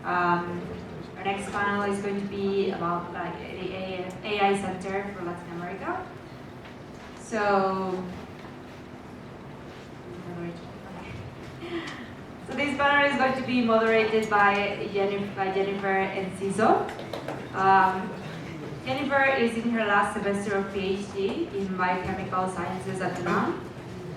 Our next panel is going to be about the AI Center for Latin America. So this panel is going to be moderated by Jennifer Enciso. Jennifer is in her last semester of PhD in biochemical sciences at LatAm.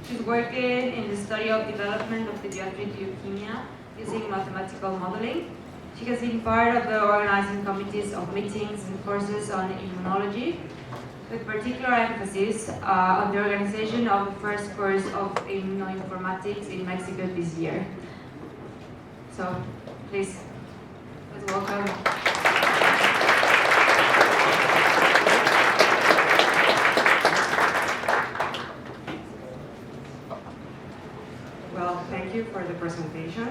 She's working in the study of development of pediatric leukemia using mathematical modeling. She has been part of the organizing committees of meetings and courses on immunology, with particular emphasis on the organization of the first course of immunoinformatics in Mexico this year. So, please, let's welcome. Well, thank you for the presentation.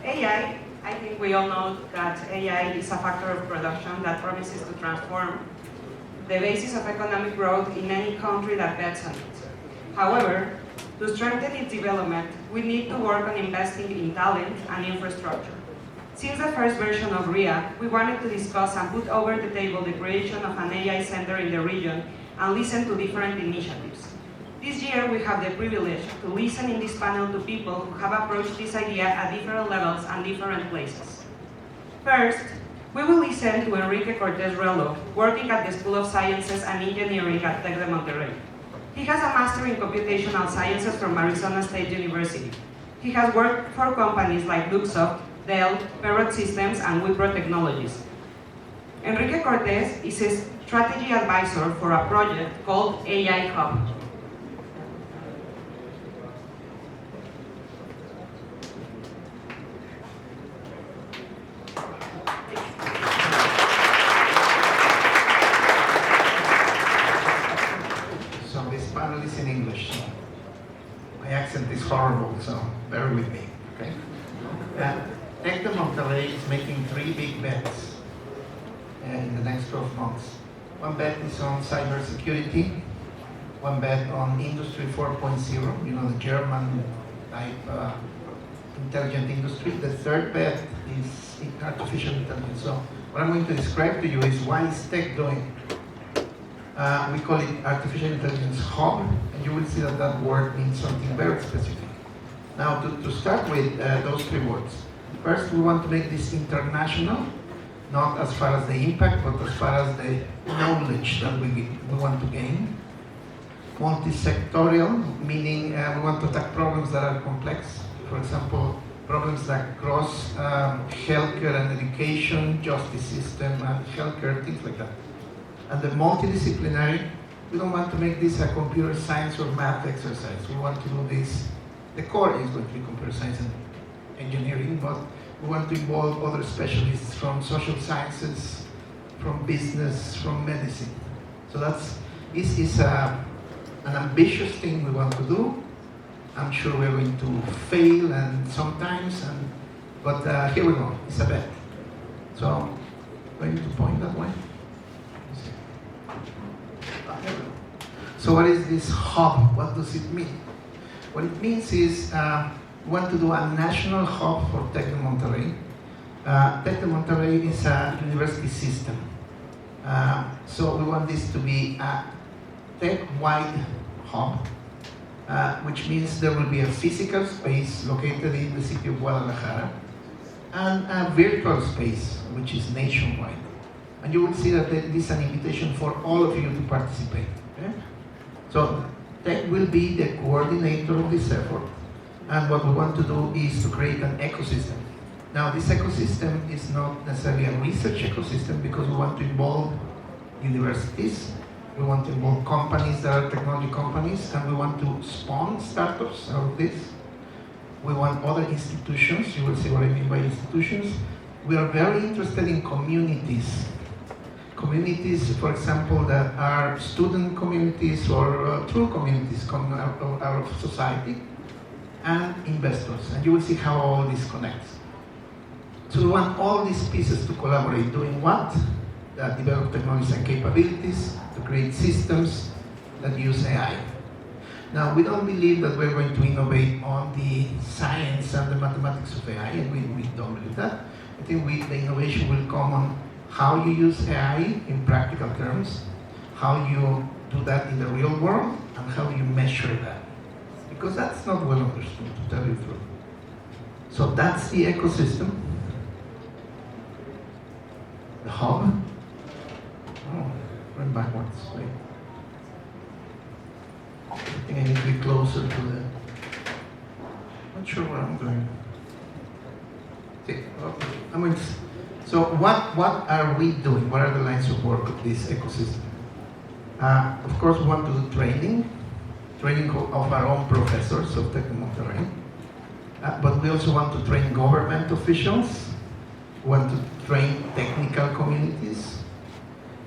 AI, I think we all know that AI is a factor of production that promises to transform the basis of economic growth in any country that bets on it. However, to strengthen its development, we need to work on investing in talent and infrastructure. Since the first version of RIIAA, we wanted to discuss and put over the table the creation of an AI center in the region and listen to different initiatives. This year, we have the privilege to listen in this panel to people who have approached this idea at different levels and different places. First, we will listen to Enrique Cortés Rello, working at the School of Sciences and Engineering at Tec de Monterrey. He has a master in computational sciences from Arizona State University. He has worked for companies like Luxoft, Dell, Perrot Systems, and Wipro Technologies. Enrique Cortés is a strategy advisor for a project called AI Hub. In English, so my accent is horrible, so bear with me, okay? Tec de Monterrey is making 3 big bets in the next 12 months. One bet is on cybersecurity, one bet on Industry 4.0, you know, the German type intelligent industry. The third bet is in artificial intelligence. So what I'm going to describe to you is why is Tec doing. We call it Artificial Intelligence Hub, and you will see that that word means something very specific. Now, to start with those 3 words. First, we want to make this international, not as far as the impact, but as far as the knowledge that we want to gain. Multi-sectorial, meaning we want to attack problems that are complex. For example, problems that cross healthcare and education, justice system, healthcare, things like that. And the multidisciplinary, we don't want to make this a computer science or math exercise. We want to do this, the core is going to be computer science and engineering, but we want to involve other specialists from social sciences, from business, from medicine. So this is an ambitious thing we want to do. I'm sure we're going to fail and sometimes, but here we go, it's a bet. So, going to point that way. So what is this hub? What does it mean? What it means is we want to do a national hub for Tec de Monterrey. Tec de Monterrey is a university system. So we want this to be a tech-wide hub, which means there will be a physical space located in the city of Guadalajara and a virtual space, which is nationwide. And you will see that this is an invitation for all of you to participate. Okay? So Tec will be the coordinator of this effort, and what we want to do is to create an ecosystem. Now, this ecosystem is not necessarily a research ecosystem because we want to involve universities, we want to involve companies that are technology companies, and we want to spawn startups out of this. We want other institutions, you will see what I mean by institutions. We are very interested in communities. Communities, for example, that are student communities or true communities coming out of society, and investors. And you will see how all this connects. So we want all these pieces to collaborate, doing what? Develop technologies and capabilities to create systems that use AI. Now, we don't believe that we're going to innovate on the science and the mathematics of AI, and we don't believe that. I think the innovation will come on how you use AI in practical terms, how you do that in the real world, and how you measure that. Because that's not well understood, to tell you the truth. So that's the ecosystem. The hub. Oh, went backwards, wait. I think I need to be closer to the, not sure what I'm doing. Okay, okay. So what are we doing? What are the lines of work of this ecosystem? Of course, we want to do training of our own professors of Tec de Monterrey. But we also want to train government officials. We want to train technical communities.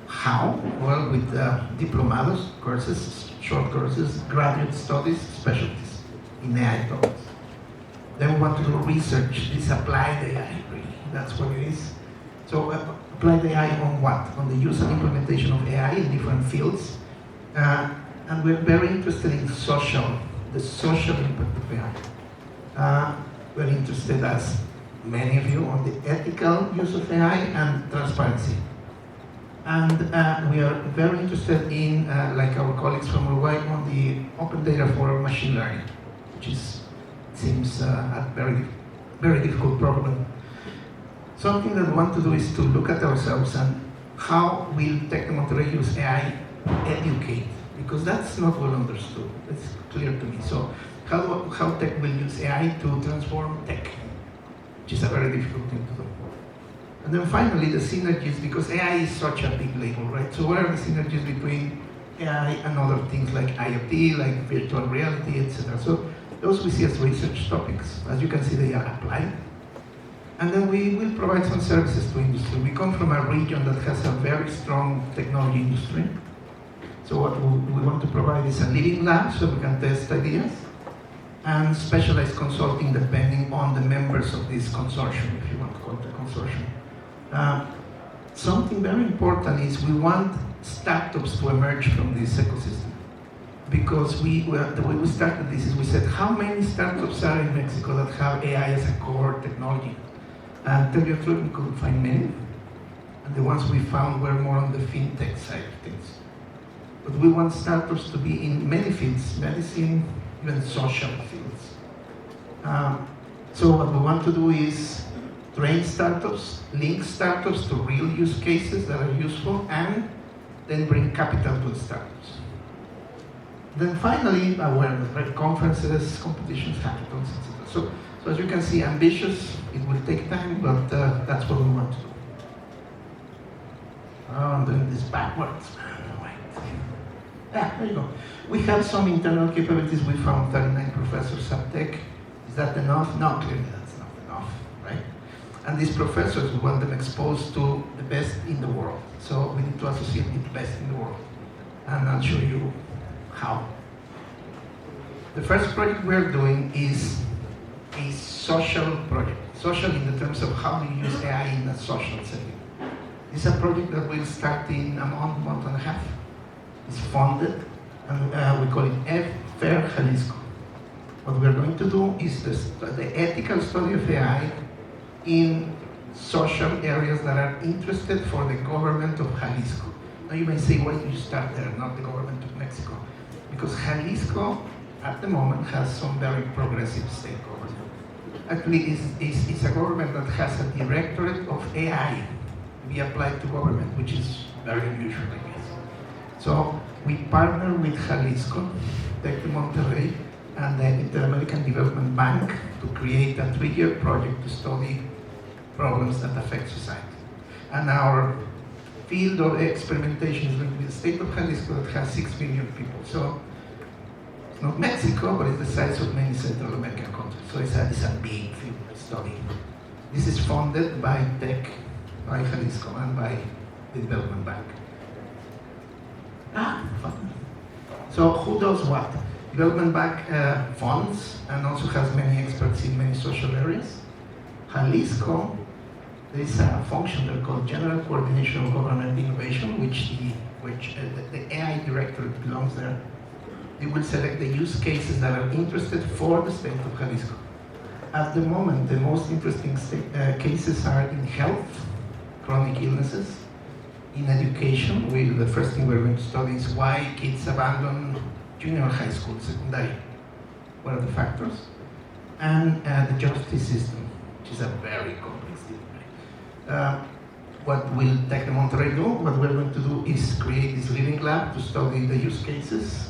How? Well, with diplomados courses, short courses, graduate studies, specialties in AI topics. Then we want to do research. This applied AI, really. That's what it is. So applied AI on what? On the use and implementation of AI in different fields. And we're very interested in the social impact of AI. We're interested, as many of you, on the ethical use of AI and transparency. And we are very interested in, like our colleagues from Uruguay, on the open data for machine learning, which seems a very, very difficult problem. Something that we want to do is to look at ourselves and how will Tec de Monterrey use AI educate, because that's not well understood. It's clear to me. So how Tech will use AI to transform tech, which is a very difficult thing to do. And then finally, the synergies, because AI is such a big label, right? So what are the synergies between AI and other things like IoT, like virtual reality, etc.? So those we see as research topics. As you can see, they are applied. And then we will provide some services to industry. We come from a region that has a very strong technology industry. So what we want to provide is a living lab so we can test ideas, and specialized consulting depending on the members of this consortium, if you want to call it a consortium. Something very important is we want startups to emerge from this ecosystem. Because the way we started this is we said, how many startups are in Mexico that have AI as a core technology? And tell you the truth, we couldn't find many. And the ones we found were more on the fintech side of things. But we want startups to be in many fields, medicine, even social fields. So what we want to do is train startups, link startups to real use cases that are useful, and then bring capital to the startups. Then finally, awareness, right? Conferences, competitions, hackathons, etc. So as you can see, ambitious, it will take time, but that's what we want to do. Oh, I'm doing this backwards, man. Yeah, there you go. We have some internal capabilities. We found 39 professors at Tech. Is that enough? No, clearly that's not enough, right? And these professors, we want them exposed to the best in the world. So we need to associate with the best in the world. And I'll show you how. The first project we're doing is a social project. Social in the terms of how we use AI in a social setting. It's a project that will start in a month and a half. It's funded, and we call it FAIR Jalisco. What we're going to do is the ethical study of AI in social areas that are interested for the government of Jalisco. Now you may say, why did you start there, not the government of Mexico? Because Jalisco, at the moment, has some very progressive state government. Actually, it's a government that has a directorate of AI to be applied to government, which is very unusual, I guess. So we partner with Jalisco, Tec de Monterrey, and the Inter-American Development Bank to create a 3-year project to study problems that affect society. And our field of experimentation is going to be the state of Jalisco that has 6 million people. So it's not Mexico, but it's the size of many Central American countries. So it's a big field study. This is funded by Tec, by Jalisco, and by the Development Bank. So who does what? Development Bank funds and also has many experts in many social areas. Jalisco, there is a function there called General Coordination of Government Innovation, which the AI directorate belongs there. They will select the use cases that are interested for the state of Jalisco. At the moment, the most interesting cases are in health, chronic illnesses, in education. The first thing we're going to study is why kids abandon junior high school, secondary. What are the factors? And the justice system, which is a very complex thing. What will Tec de Monterrey do? What we're going to do is create this living lab to study the use cases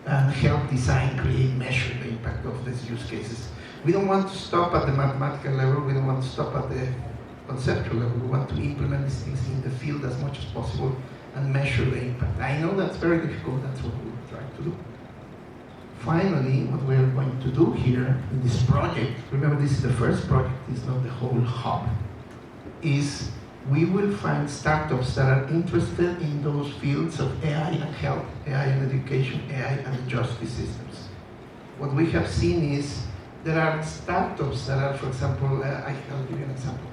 and help design, create, measure the impact of these use cases. We don't want to stop at the mathematical level, we don't want to stop at the conceptual level. We want to implement these things in the field as much as possible and measure the impact. I know that's very difficult, that's what we'll try to do. Finally, what we're going to do here in this project, remember this is the first project, it's not the whole hub, is we will find startups that are interested in those fields of AI and health, AI and education, AI and justice systems. What we have seen is there are startups that are, for example, I'll give you an example.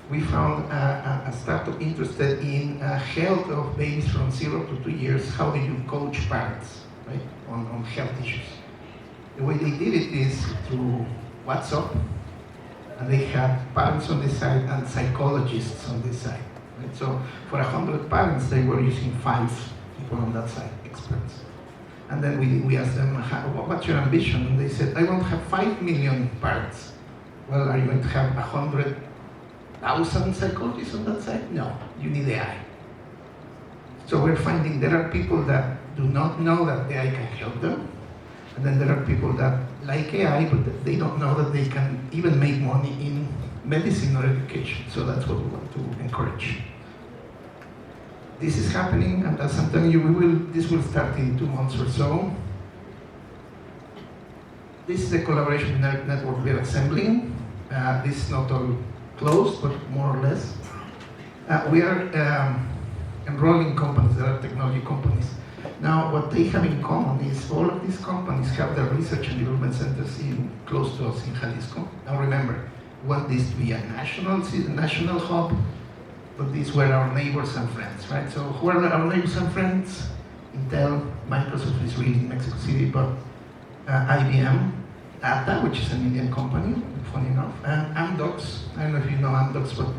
We found a startup interested in health of babies from 0 to 2 years. How do you coach parents, right, on health issues? The way they did it is through WhatsApp, and they had parents on this side and psychologists on this side. Right? So for 100 parents, they were using 5 people on that side, experts. And then we asked them, what's your ambition? And they said, I want to have 5 million parents. Well, are you going to have 100,000 psychologists on that side? No, you need AI. So we're finding there are people that do not know that AI can help them. And then there are people that like AI, but they don't know that they can even make money in medicine or education. So that's what we want to encourage. This is happening, and as I'm telling you, this will start in 2 months or so. This is a collaboration network we're assembling. This is not all closed, but more or less. We are enrolling companies that are technology companies. Now, what they have in common is all of these companies have their research and development centers close to us in Jalisco. Now remember, we want this to be a national hub, but these were our neighbors and friends, right? So who are our neighbors and friends? Intel, Microsoft is really in Mexico City, but IBM, Tata, which is an Indian company, funny enough, and Amdocs. I don't know if you know Amdocs, but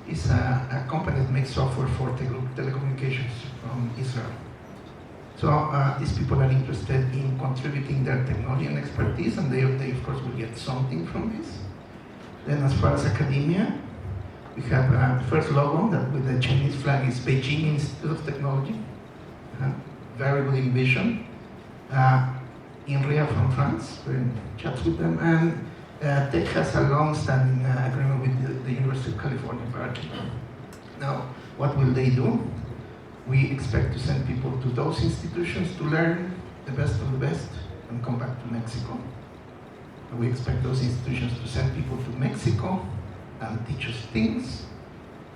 it's a company that makes software for telecommunications from Israel. So these people are interested in contributing their technology and expertise, and they of course will get something from this. Then as far as academia, we have the first logo that with the Chinese flag is Beijing Institute of Technology. Very good in vision. INRIIAA from France, we're in chats with them, and Tech has a long-standing agreement with the University of California, Berkeley. Now, what will they do? We expect to send people to those institutions to learn the best of the best and come back to Mexico. We expect those institutions to send people to Mexico and teach us things.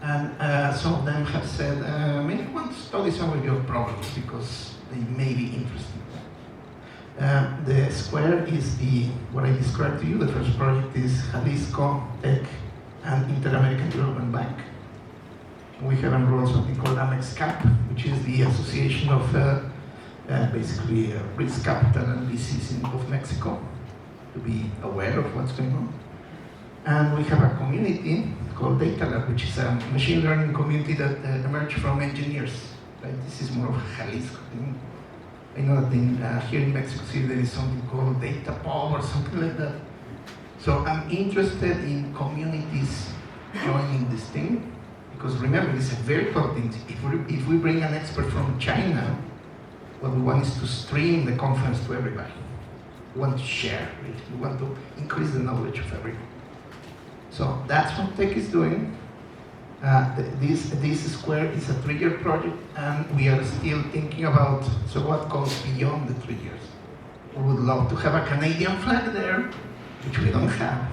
And some of them have said, maybe we want to study some of your problems because they may be interesting. The square is what I described to you. The first project is Jalisco, Tech, and Inter-American Development Bank. We have enrolled something called AMEXCAP, which is the association of basically risk capital and VCs of Mexico, to be aware of what's going on. And we have a community called Data Lab, which is a machine learning community that emerged from engineers. Right? This is more of a Jalisco thing. I know that here in Mexico City there is something called Data Pub or something like that. So I'm interested in communities joining this thing. Because remember, this is very important. If we bring an expert from China, what we want is to stream the conference to everybody. We want to share, right? We want to increase the knowledge of everyone. So that's what Tech is doing. This square is a 3-year project, and we are still thinking about, so what goes beyond the 3 years? We would love to have a Canadian flag there, which we don't have.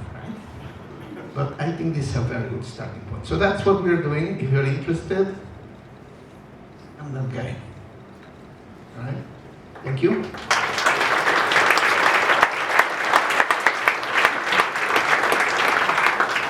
But I think this is a very good starting point. So that's what we're doing. If you're interested, I'm that guy. All right? Thank you.